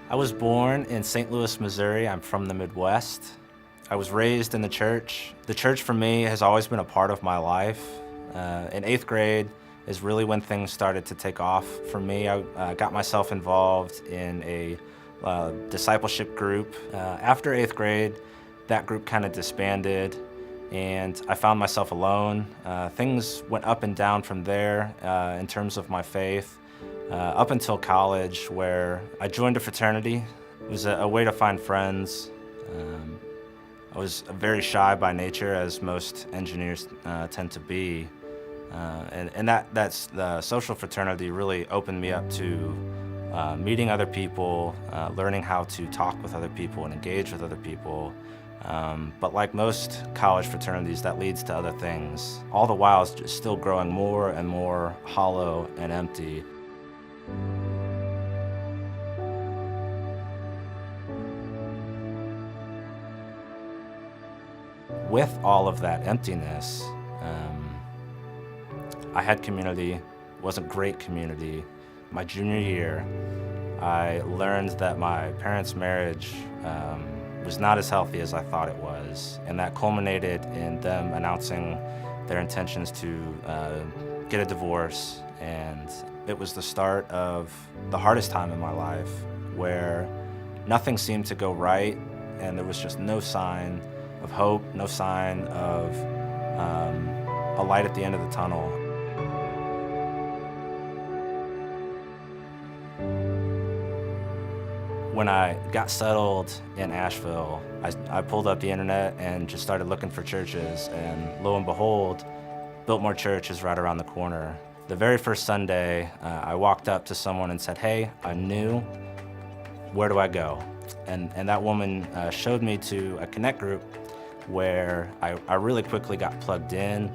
I was born in St. Louis, Missouri. I'm from the Midwest. I was raised in the church. The church for me has always been a part of my life. In 8th grade is really when things started to take off for me. I got myself involved in a discipleship group. After 8th grade, that group kind of disbanded and I found myself alone. Things went up and down from there in terms of my faith, up until college where I joined a fraternity. It was a way to find friends. I was very shy by nature, as most engineers tend to be. And that's the social fraternity really opened me up to meeting other people, learning how to talk with other people and engage with other people. But like most college fraternities, that leads to other things. All the while, it's just still growing more and more hollow and empty. With all of that emptiness, I had community. It wasn't great community. My junior year, I learned that my parents' marriage was not as healthy as I thought it was, and that culminated in them announcing their intentions to get a divorce. And it was the start of the hardest time in my life, where nothing seemed to go right, and there was just no sign of hope, no sign of a light at the end of the tunnel. When I got settled in Asheville, I pulled up the internet and just started looking for churches, and lo and behold, Biltmore Church is right around the corner. The very first Sunday, I walked up to someone and said, "Hey, I'm new, where do I go?" And that woman showed me to a Connect group where I really quickly got plugged in.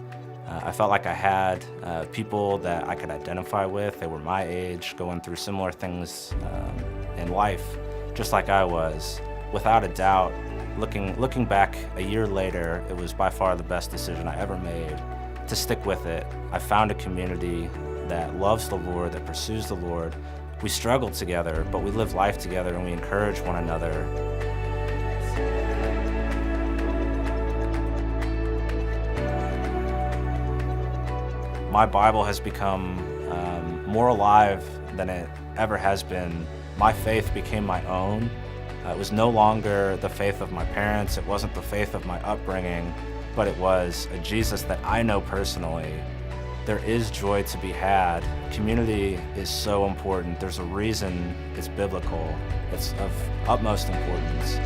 I felt like I had people that I could identify with. They were my age, going through similar things in life, just like I was. Without a doubt, looking back a year later, it was by far the best decision I ever made to stick with it. I found a community that loves the Lord, that pursues the Lord. We struggle together, but we live life together and we encourage one another. My Bible has become more alive than it ever has been. My faith became my own. It was no longer the faith of my parents. It wasn't the faith of my upbringing, but it was a Jesus that I know personally. There is joy to be had. Community is so important. There's a reason it's biblical. It's of utmost importance.